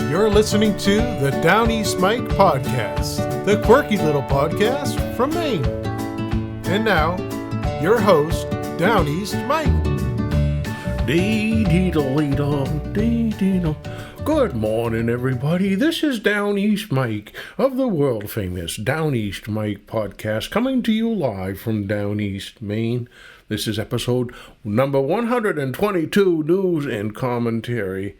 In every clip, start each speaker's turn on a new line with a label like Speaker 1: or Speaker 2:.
Speaker 1: You're listening to the Downeast Mike podcast, the quirky little podcast from Maine. And now, your host, Downeast Mike.
Speaker 2: Dee-dee-dee-dee-dee-dee. Good morning, everybody. This is Downeast Mike of the world-famous Downeast Mike podcast, coming to you live from Downeast, Maine. This is episode number 122, news and commentary.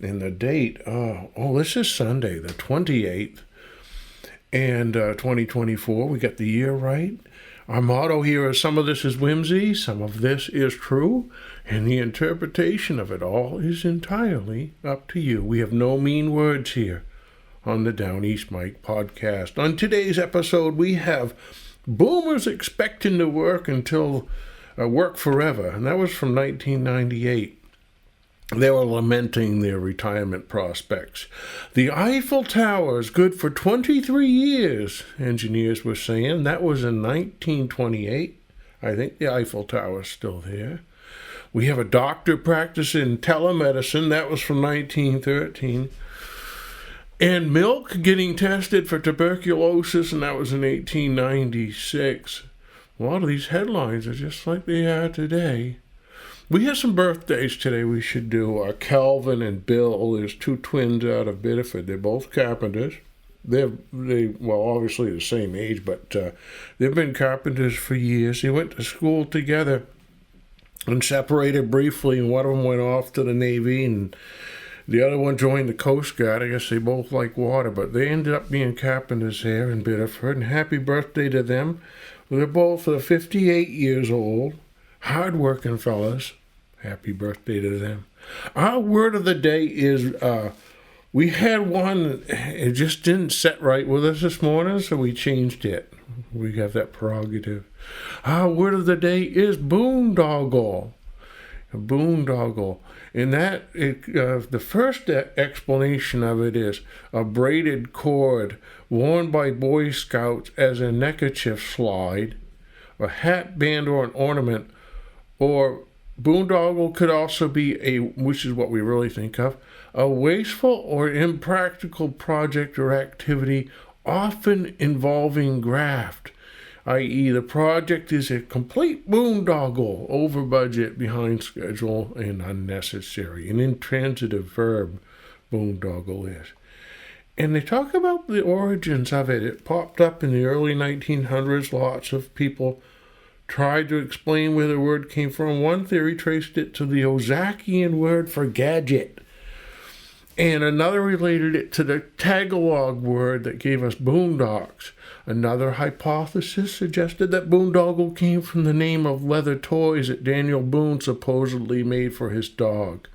Speaker 2: And the date, this is Sunday, the 28th, and 2024. We got the year right. Our motto here is, some of this is whimsy, some of this is true, and the interpretation of it all is entirely up to you. We have no mean words here on the Downeast Mike podcast. On today's episode, we have boomers expecting to work forever, and that was from 1998. They were lamenting their retirement prospects. The Eiffel Tower is good for 23 years, engineers were saying. That was in 1928. I think the Eiffel Tower is still there. We have a doctor practicing telemedicine. That was from 1913. And milk getting tested for tuberculosis, and that was in 1896. A lot of these headlines are just like they are today. We have some birthdays today we should do. Calvin and Bill, there's two twins out of Biddeford. They're both carpenters. They're obviously the same age, but they've been carpenters for years. They went to school together and separated briefly, and one of them went off to the Navy, and the other one joined the Coast Guard. I guess they both like water, but they ended up being carpenters here in Biddeford, and happy birthday to them. They're both 58 years old, hard-working fellas. Happy birthday to them. Our word of the day is, we had one, it just didn't set right with us this morning, so we changed it. We have that prerogative. Our word of the day is boondoggle. Boondoggle. And the first explanation of it is a braided cord worn by Boy Scouts as a neckerchief slide, a hat band or an ornament, or boondoggle could also be which is what we really think of, a wasteful or impractical project or activity, often involving graft, i.e. the project is a complete boondoggle, over budget, behind schedule, and unnecessary. An intransitive verb, boondoggle is. And they talk about the origins of it. It popped up in the early 1900s. Lots of people tried to explain where the word came from. One theory traced it to the Ozakian word for gadget, and another related it to the Tagalog word that gave us boondocks. Another hypothesis suggested that boondoggle came from the name of leather toys that Daniel Boone supposedly made for his dog.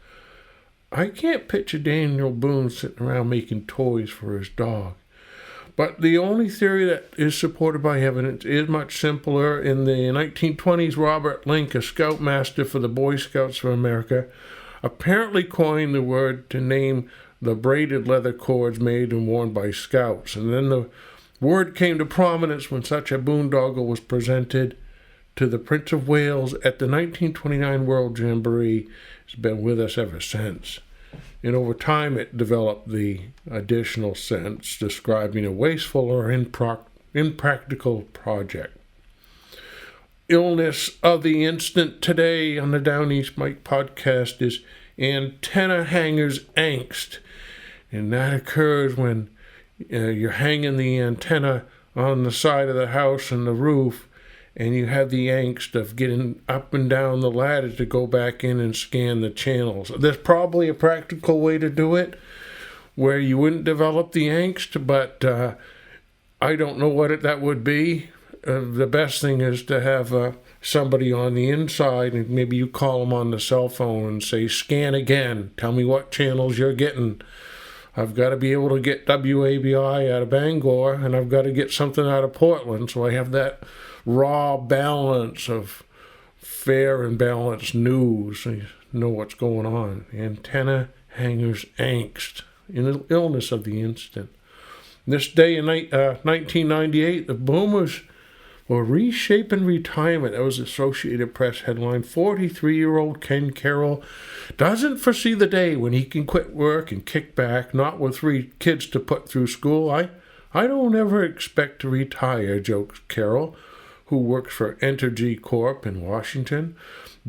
Speaker 2: I can't picture Daniel Boone sitting around making toys for his dog. But the only theory that is supported by evidence is much simpler. In the 1920s, Robert Link, a scoutmaster for the Boy Scouts of America, apparently coined the word to name the braided leather cords made and worn by scouts. And then the word came to prominence when such a boondoggle was presented to the Prince of Wales at the 1929 World Jamboree. It's been with us ever since. And over time, it developed the additional sense describing a wasteful or impractical project. Illness of the instant today on the Downeast Mike podcast is antenna hanger's angst. And that occurs when you're hanging the antenna on the side of the house and the roof, and you have the angst of getting up and down the ladder to go back in and scan the channels. There's probably a practical way to do it where you wouldn't develop the angst, but I don't know what that would be. The best thing is to have somebody on the inside, and maybe you call them on the cell phone and say, scan again, tell me what channels you're getting. I've got to be able to get WABI out of Bangor, and I've got to get something out of Portland, so I have that raw balance of fair and balanced news, so you know what's going on. Antenna hanger's angst, an illness of the instant. This day in 1998, the boomers Well, reshaping retirement. That was Associated Press headline. 43-year-old Ken Carroll doesn't foresee the day when he can quit work and kick back, not with 3 kids to put through school. I don't ever expect to retire, jokes Carroll, who works for Entergy Corp in Washington.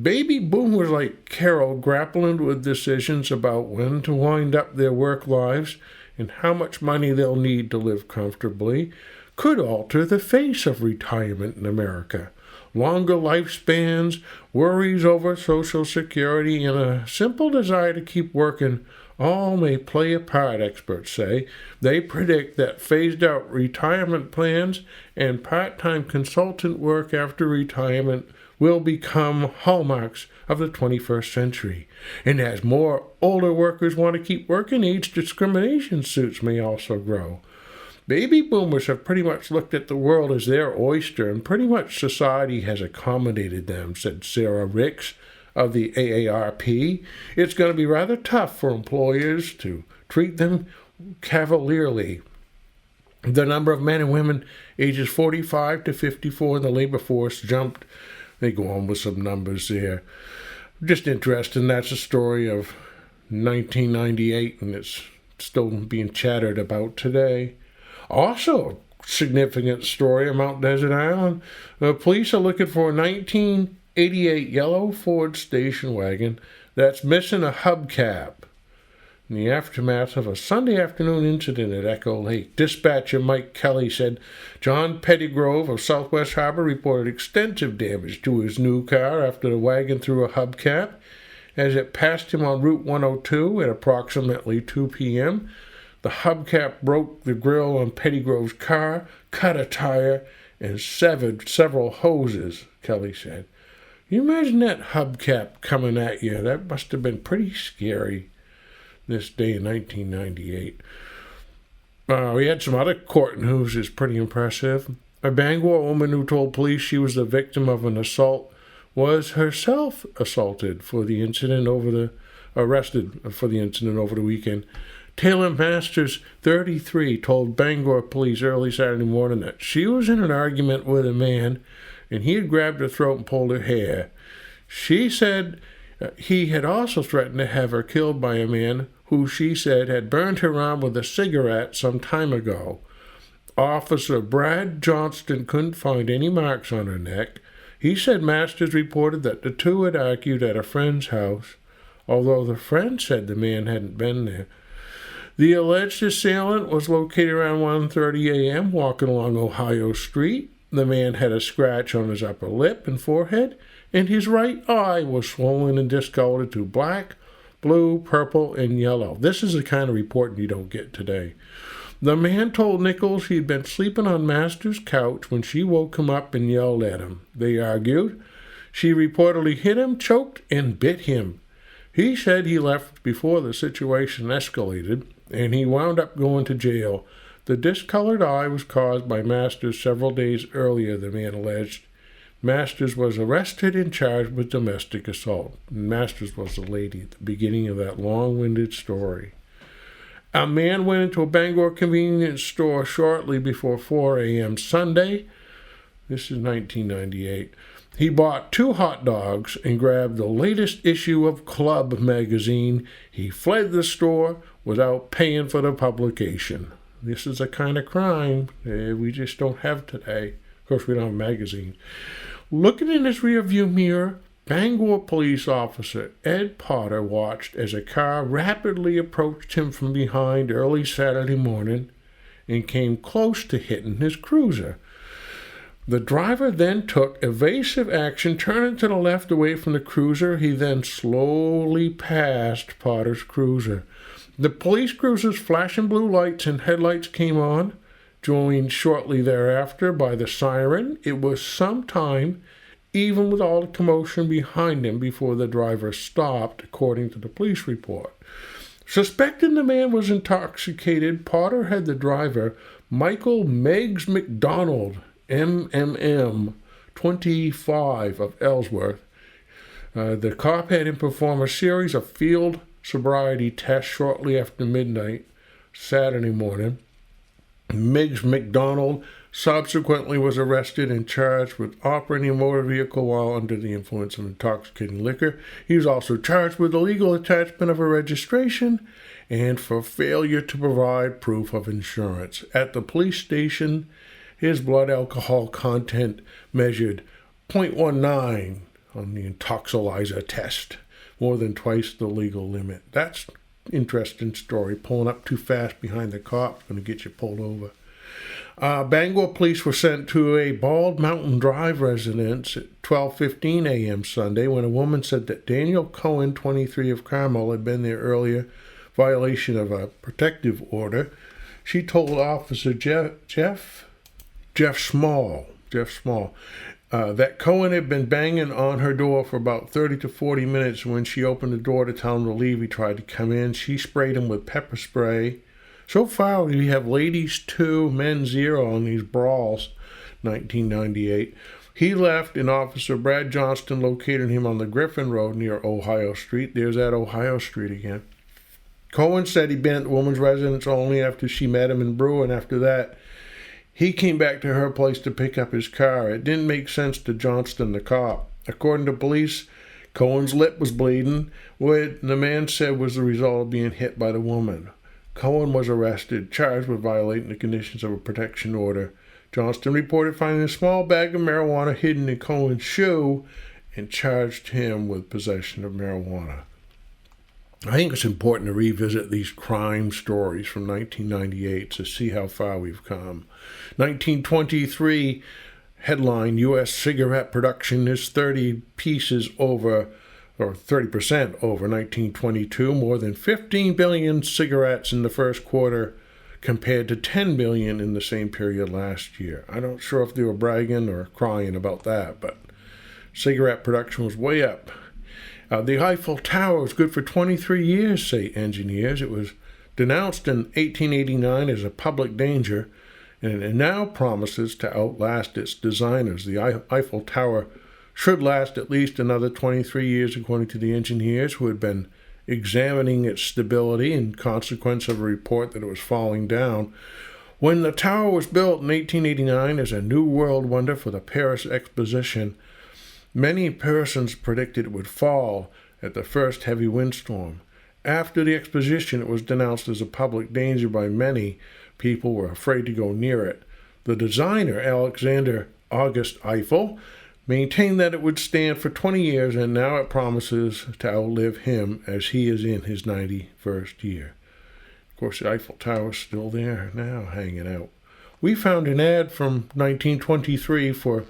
Speaker 2: Baby boomers like Carroll grappling with decisions about when to wind up their work lives and how much money they'll need to live comfortably could alter the face of retirement in America. Longer lifespans, worries over Social Security, and a simple desire to keep working all may play a part, experts say. They predict that phased-out retirement plans and part-time consultant work after retirement will become hallmarks of the 21st century. And as more older workers want to keep working, age discrimination suits may also grow. Baby boomers have pretty much looked at the world as their oyster, and pretty much society has accommodated them, said Sarah Ricks of the AARP. It's going to be rather tough for employers to treat them cavalierly. The number of men and women ages 45 to 54 in the labor force jumped. They go on with some numbers there. Just interesting. That's a story of 1998, and it's still being chattered about today. Also, a significant story on Mount Desert Island. Police are looking for a 1988 yellow Ford station wagon that's missing a hubcap in the aftermath of a Sunday afternoon incident at Echo Lake. Dispatcher Mike Kelly said John Pettygrove of Southwest Harbor reported extensive damage to his new car after the wagon threw a hubcap as it passed him on Route 102 at approximately 2 p.m. The hubcap broke the grill on Pettygrove's car, cut a tire, and severed several hoses, Kelly said. You imagine that hubcap coming at you. That must have been pretty scary this day in 1998. We had some other court news that's pretty impressive. A Bangor woman who told police she was the victim of an assault was herself arrested for the incident over the weekend. Taylor Masters, 33, told Bangor police early Saturday morning that she was in an argument with a man and he had grabbed her throat and pulled her hair. She said he had also threatened to have her killed by a man who she said had burned her arm with a cigarette some time ago. Officer Brad Johnston couldn't find any marks on her neck. He said Masters reported that the two had argued at a friend's house, although the friend said the man hadn't been there. The alleged assailant was located around 1:30 a.m. walking along Ohio Street. The man had a scratch on his upper lip and forehead, and his right eye was swollen and discolored to black, blue, purple, and yellow. This is the kind of reporting you don't get today. The man told Nichols he'd been sleeping on Masters' couch when she woke him up and yelled at him. They argued. She reportedly hit him, choked, and bit him. He said he left before the situation escalated, and he wound up going to jail. The discolored eye was caused by Masters several days earlier, the man alleged. Masters was arrested and charged with domestic assault. Masters was the lady at the beginning of that long-winded story. A man went into a Bangor convenience store shortly before 4 a.m. Sunday. This is 1998. He bought 2 hot dogs and grabbed the latest issue of Club magazine. He fled the store without paying for the publication. This is a kind of crime we just don't have today. Of course, we don't have magazines. Looking in his rearview mirror, Bangor police officer Ed Potter watched as a car rapidly approached him from behind early Saturday morning and came close to hitting his cruiser. The driver then took evasive action, turning to the left away from the cruiser. He then slowly passed Potter's cruiser. The police cruiser's flashing blue lights and headlights came on, joined shortly thereafter by the siren. It was some time, even with all the commotion behind him, before the driver stopped, according to the police report. Suspecting the man was intoxicated, Potter had the driver, Michael Meggs McDonald, MMM, 25, of Ellsworth. The cop had him perform a series of field sobriety tests shortly after midnight Saturday morning. Meggs McDonald subsequently was arrested and charged with operating a motor vehicle while under the influence of intoxicating liquor. He was also charged with illegal attachment of a registration and for failure to provide proof of insurance. At the police station, his blood alcohol content measured 0.19 on the intoxilyzer test, more than twice the legal limit. That's interesting story. Pulling up too fast behind the cop going to get you pulled over. Bangor police were sent to a Bald Mountain Drive residence at 12:15 a.m. Sunday when a woman said that Daniel Cohen, 23 of Carmel, had been there earlier, violation of a protective order. She told Officer Jeff Small, that Cohen had been banging on her door for about 30 to 40 minutes. When she opened the door to tell him to leave, he tried to come in. She sprayed him with pepper spray. So far, we have ladies 2, men 0 on these brawls, 1998. He left, and Officer Brad Johnston located him on the Griffin Road near Ohio Street. There's that Ohio Street again. Cohen said he'd been at the woman's residence only after she met him in Brew, and after that, he came back to her place to pick up his car. It didn't make sense to Johnston, the cop. According to police, Cohen's lip was bleeding, what the man said was the result of being hit by the woman. Cohen was arrested, charged with violating the conditions of a protection order. Johnston reported finding a small bag of marijuana hidden in Cohen's shoe and charged him with possession of marijuana. I think it's important to revisit these crime stories from 1998 to see how far we've come. 1923 headline, U.S. cigarette production is 30% over 1922, more than 15 billion cigarettes in the first quarter compared to 10 billion in the same period last year. I'm not sure if they were bragging or crying about that, but cigarette production was way up. The Eiffel Tower was good for 23 years, say engineers. It was denounced in 1889 as a public danger, and it now promises to outlast its designers. The Eiffel Tower should last at least another 23 years, according to the engineers who had been examining its stability in consequence of a report that it was falling down. When the tower was built in 1889 as a new world wonder for the Paris Exposition, many persons predicted it would fall at the first heavy windstorm. After the exposition, it was denounced as a public danger by many. People were afraid to go near it. The designer, Alexander August Eiffel, maintained that it would stand for 20 years, and now it promises to outlive him as he is in his 91st year. Of course, the Eiffel Tower is still there now, hanging out. We found an ad from 1923 for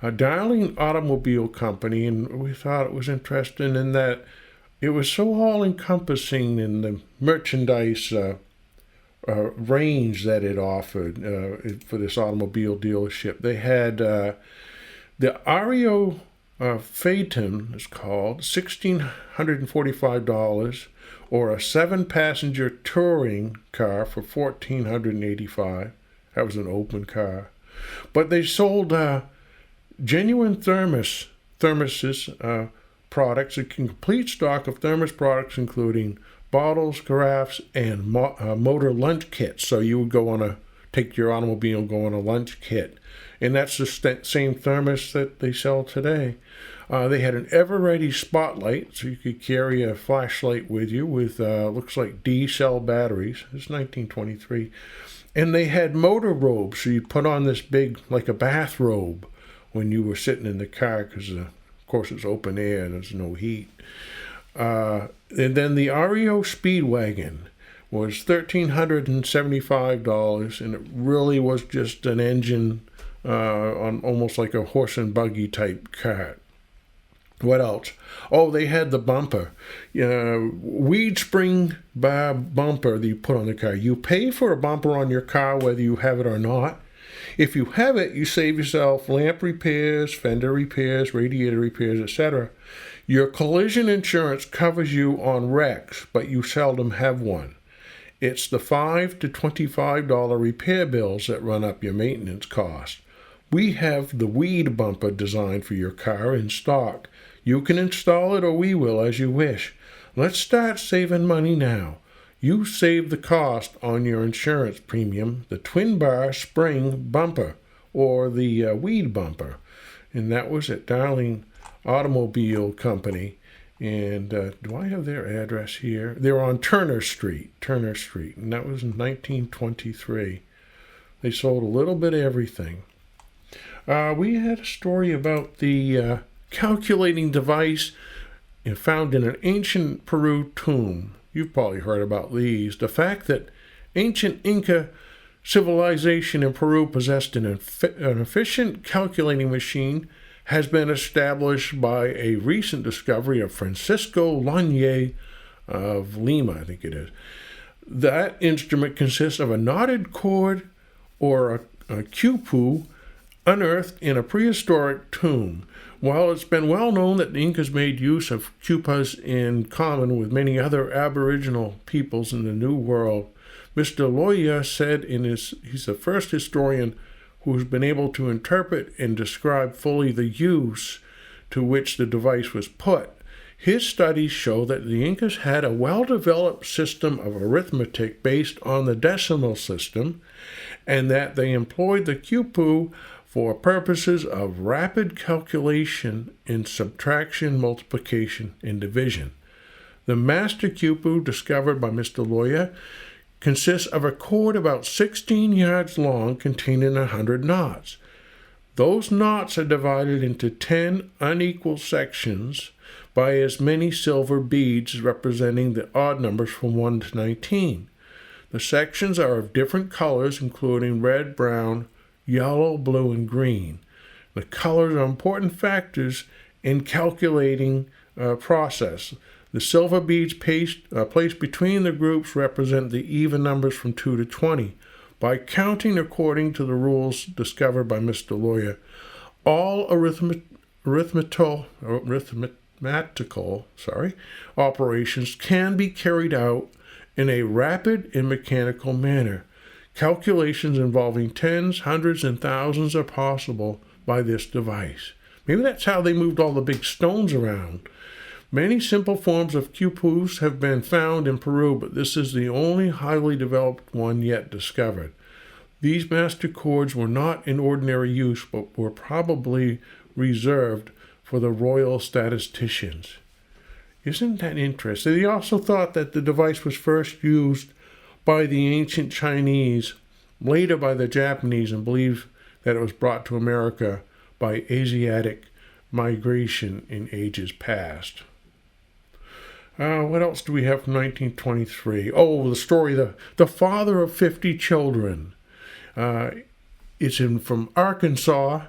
Speaker 2: a Darling automobile company, and we thought it was interesting in that it was so all-encompassing in the merchandise range that it offered for this automobile dealership. They had the Ario Phaeton, is called, $1,645, or a 7-passenger touring car for $1,485. That was an open car. But they sold genuine thermoses, products, a complete stock of thermos products, including bottles, carafes, and motor lunch kits. So you would take your automobile and go on a lunch kit. And that's the same thermos that they sell today. They had an ever-ready spotlight, so you could carry a flashlight with you with, looks like D-cell batteries. It's 1923. And they had motor robes, so you put on this big, like a bathrobe, when you were sitting in the car, because, of course, it's open air and there's no heat. And then the Ario Speedwagon was $1,375, and it really was just an engine on almost like a horse and buggy type cart. What else? Oh, they had the bumper. Weed spring bar bumper that you put on the car. You pay for a bumper on your car whether you have it or not. If you have it, you save yourself lamp repairs, fender repairs, radiator repairs, etc. Your collision insurance covers you on wrecks, but you seldom have one. It's the $5 to $25 repair bills that run up your maintenance cost. We have the weed bumper designed for your car in stock. You can install it, or we will, as you wish. Let's start saving money now. You save the cost on your insurance premium. The twin bar spring bumper or the weed bumper. And that was at Darling Automobile Company. And do I have their address here? They're on Turner Street, and that was in 1923. They sold a little bit of everything. We had a story about the calculating device found in an ancient Peru tomb. You've probably heard about these. The fact that ancient Inca civilization in Peru possessed an efficient calculating machine has been established by a recent discovery of Francisco Lanier of Lima, I think it is. That instrument consists of a knotted cord or a quipu unearthed in a prehistoric tomb. While it's been well known that the Incas made use of quipas in common with many other Aboriginal peoples in the New World, Mr. Loya said he's the first historian who's been able to interpret and describe fully the use to which the device was put. His studies show that the Incas had a well-developed system of arithmetic based on the decimal system, and that they employed the quipu for purposes of rapid calculation in subtraction, multiplication, and division. The master quipu discovered by Mr. Loya consists of a cord about 16 yards long containing 100 knots. Those knots are divided into 10 unequal sections by as many silver beads representing the odd numbers from 1 to 19. The sections are of different colors, including red, brown, yellow, blue, and green. The colors are important factors in calculating process. The silver beads placed between the groups represent the even numbers from 2 to 20. By counting according to the rules discovered by Mr. Loya, all arithmetical operations can be carried out in a rapid and mechanical manner. Calculations involving tens, hundreds, and thousands are possible by this device. Maybe that's how they moved all the big stones around. Many simple forms of quipus have been found in Peru, but this is the only highly developed one yet discovered. These master cords were not in ordinary use, but were probably reserved for the royal statisticians. Isn't that interesting? They also thought that the device was first used by the ancient Chinese, later by the Japanese, and believe that it was brought to America by Asiatic migration in ages past. What else do we have from 1923? Oh, the story, the father of 50 children. It's from Arkansas.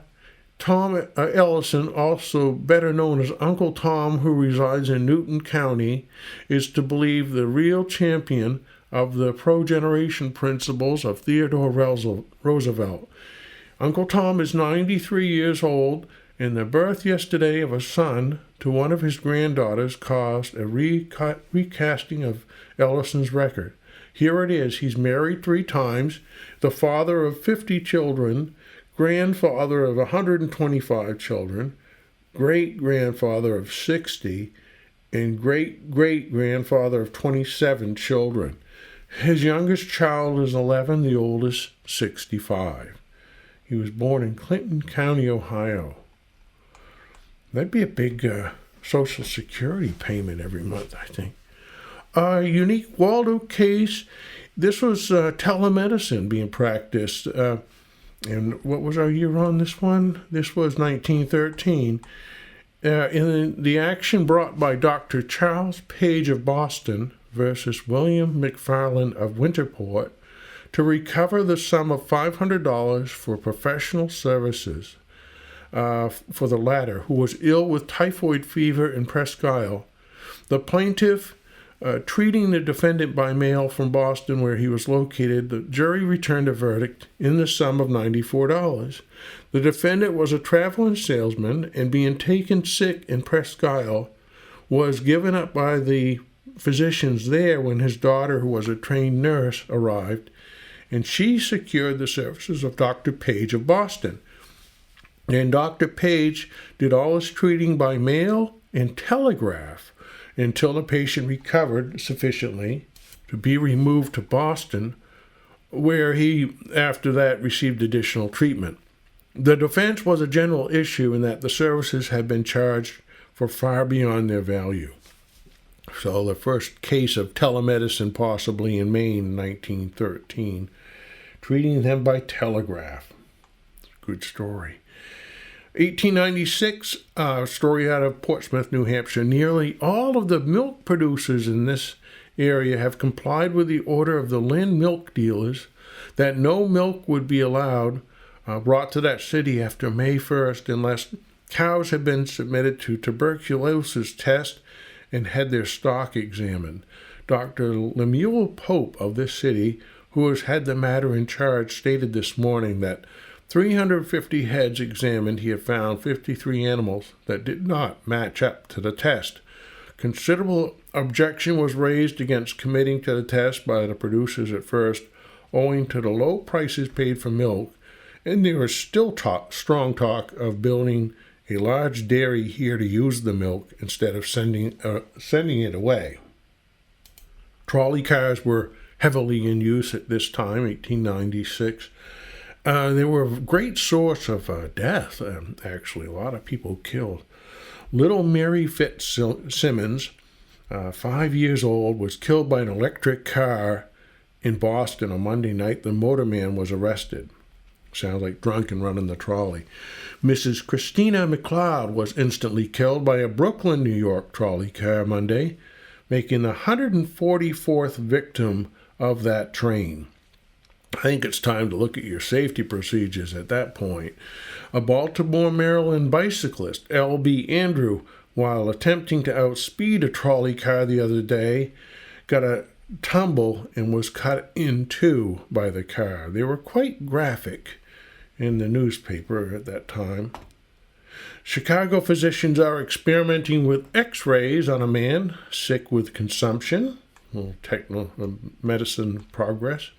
Speaker 2: Tom Ellison, also better known as Uncle Tom, who resides in Newton County, is to believe the real champion of the pro-generation principles of Theodore Roosevelt. Uncle Tom is 93 years old, and the birth yesterday of a son to one of his granddaughters caused a recasting of Ellison's record. Here it is. He's married 3 times, the father of 50 children, grandfather of 125 children, great-grandfather of 60, and great-great-grandfather of 27 children. His youngest child is 11, the oldest 65. He was born in Clinton County, Ohio. That'd be a big Social Security payment every month, I think. Unique Waldo case. This was telemedicine being practiced. And what was our year on this one? This was 1913. In the action brought by Dr. Charles Page of Boston versus William McFarland of Winterport to recover the sum of $500 for professional services for the latter, who was ill with typhoid fever in Presque Isle. The plaintiff treating the defendant by mail from Boston, where he was located, the jury returned a verdict in the sum of $94. The defendant was a traveling salesman, and being taken sick in Presque Isle, was given up by the physicians there when his daughter, who was a trained nurse, arrived, and she secured the services of Dr. Page of Boston. And Dr. Page did all his treating by mail and telegraph until the patient recovered sufficiently to be removed to Boston, where he, after that, received additional treatment. The defense was a general issue in that the services had been charged for far beyond their value. So the first case of telemedicine possibly in Maine in 1913, treating them by telegraph. Good story. 1896, story out of Portsmouth, New Hampshire. Nearly all of the milk producers in this area have complied with the order of the Lynn milk dealers that no milk would be allowed brought to that city after May 1st unless cows had been submitted to tuberculosis test and had their stock examined. Dr. Lemuel Pope of this city, who has had the matter in charge, stated this morning that 350 heads examined, he had found 53 animals that did not match up to the test. Considerable objection was raised against committing to the test by the producers at first, owing to the low prices paid for milk, and there is still strong talk of building a large dairy here to use the milk instead of sending it away. Trolley cars were heavily in use at this time, 1896. They were a great source of death, actually. A lot of people killed. Little Mary Fitzsimmons, 5 years old, was killed by an electric car in Boston on Monday night. The motorman was arrested. Sounds like drunk and running the trolley. Mrs. Christina McLeod was instantly killed by a Brooklyn, New York trolley car Monday, making the 144th victim of that train. I think it's time to look at your safety procedures at that point. A Baltimore, Maryland bicyclist, L.B. Andrew, while attempting to outspeed a trolley car the other day, got a tumble and was cut in two by the car. They were quite graphic in the newspaper at that time. Chicago physicians are experimenting with x-rays on a man sick with consumption. A little medicine progress.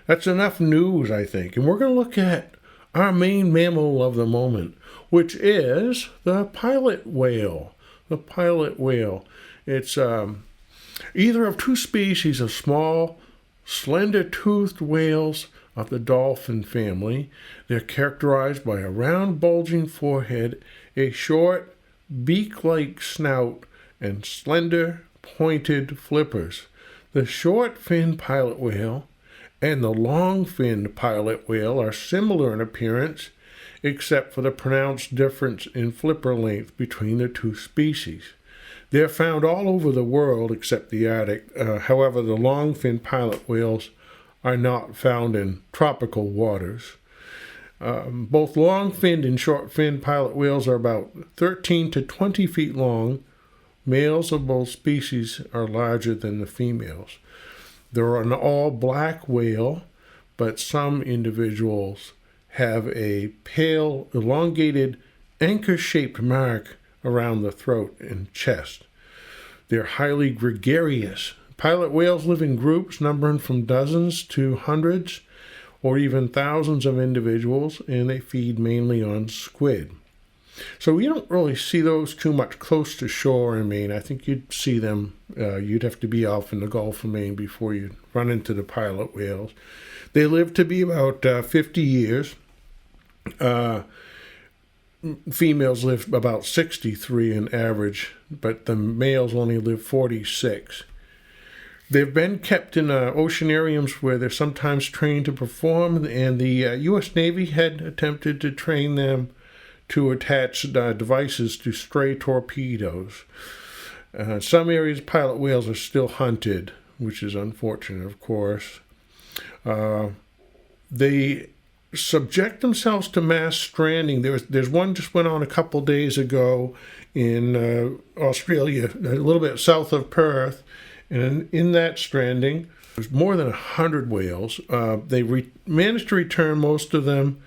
Speaker 2: That's enough news, I think. And we're going to look at our main mammal of the moment, which is the pilot whale. The pilot whale. It's either of two species of small, slender-toothed whales of the dolphin family. They're characterized by a round, bulging forehead, a short, beak-like snout, and slender, pointed flippers. The short-finned pilot whale and the long-finned pilot whale are similar in appearance, except for the pronounced difference in flipper length between the two species. They're found all over the world except the Arctic. However, the long-finned pilot whales are not found in tropical waters. Both long-finned and short-finned pilot whales are about 13 to 20 feet long. Males of both species are larger than the females. They're an all-black whale, but some individuals have a pale, elongated, anchor-shaped mark around the throat and chest. They're highly gregarious. Pilot whales live in groups numbering from dozens to hundreds or even thousands of individuals, and they feed mainly on squid. So we don't really see those too much close to shore in Maine. I think you'd see them, you'd have to be off in the Gulf of Maine before you run into the pilot whales. They live to be about 50 years. Females live about 63 in average, but the males only live 46. They've been kept in oceanariums where they're sometimes trained to perform, and the U.S. Navy had attempted to train them to attach devices to stray torpedoes. Some areas, pilot whales are still hunted, which is unfortunate, of course. They subject themselves to mass stranding. There's one just went on a couple days ago in Australia, a little bit south of Perth, and in that stranding, there's more than 100 whales. They managed to return most of them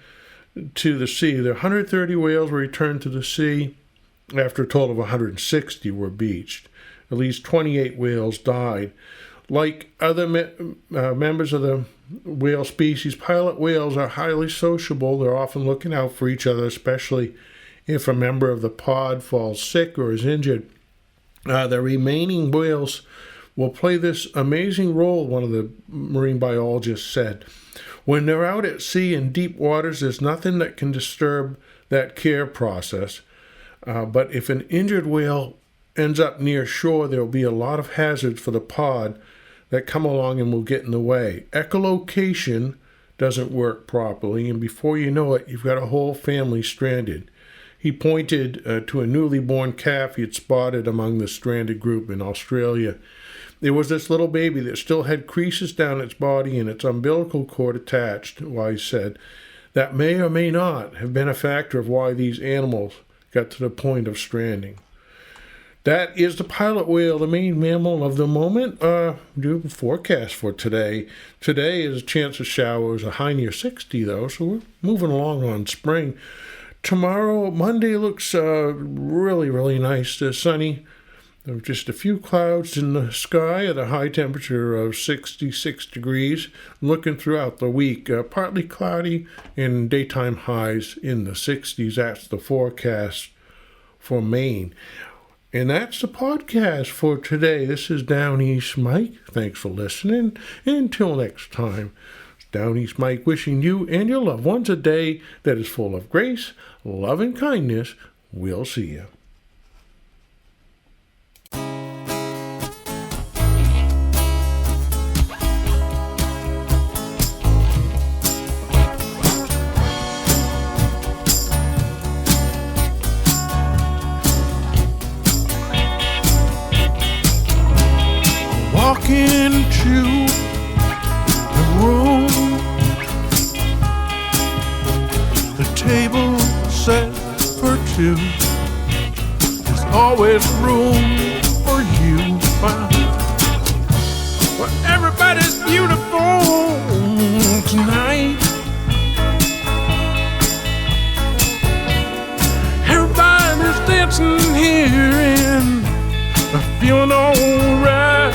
Speaker 2: to the sea. There 130 whales were returned to the sea after a total of 160 were beached. At least 28 whales died. Like other members of the whale species, pilot whales are highly sociable. They're often looking out for each other, especially if a member of the pod falls sick or is injured. The remaining whales will play this amazing role, one of the marine biologists said. When they're out at sea in deep waters, there's nothing that can disturb that care process. But if an injured whale ends up near shore, there'll be a lot of hazards for the pod that come along and will get in the way. Echolocation doesn't work properly, and before you know it, you've got a whole family stranded. He pointed to a newly born calf he had spotted among the stranded group in Australia. There was this little baby that still had creases down its body and its umbilical cord attached, Wise said. That may or may not have been a factor of why these animals got to the point of stranding. That is the pilot whale, the main mammal of the moment. Do forecast for today. Today is a chance of showers, a high near 60 though, so we're moving along on spring. Tomorrow, Monday, looks really, really nice, sunny. There were just a few clouds in the sky at a high temperature of 66 degrees. Looking throughout the week, partly cloudy and daytime highs in the 60s. That's the forecast for Maine. And that's the podcast for today. This is Downeast Mike. Thanks for listening. Until next time, it's Downeast Mike wishing you and your loved ones a day that is full of grace, love, and kindness. We'll see you. Walk into the room, the table set for two. There's always room for you. Well, everybody's beautiful tonight. Everybody's dancing here and feeling alright.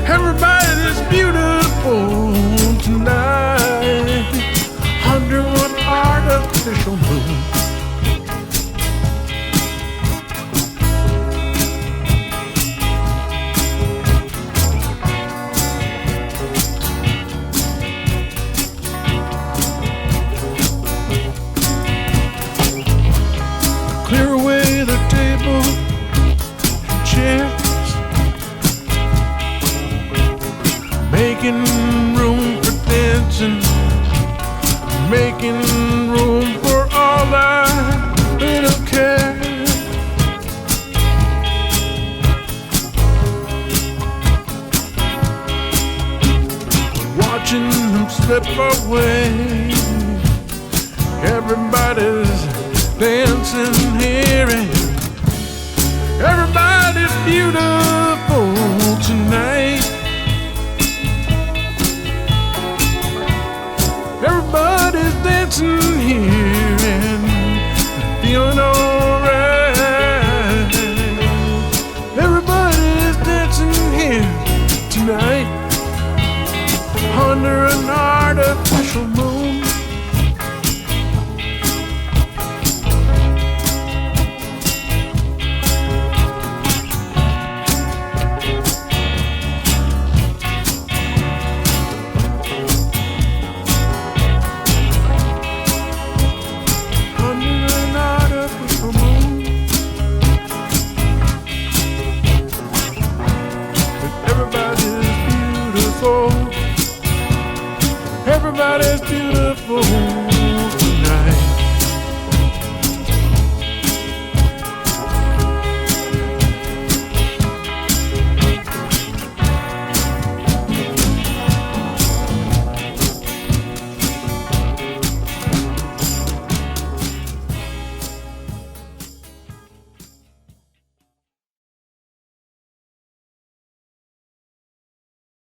Speaker 2: Everybody's beautiful tonight under an artificial moon. Clear away the table, chairs, making room for dancing, making room for all our little cares. Watching them slip away, everybody's dancing here and everybody's beautiful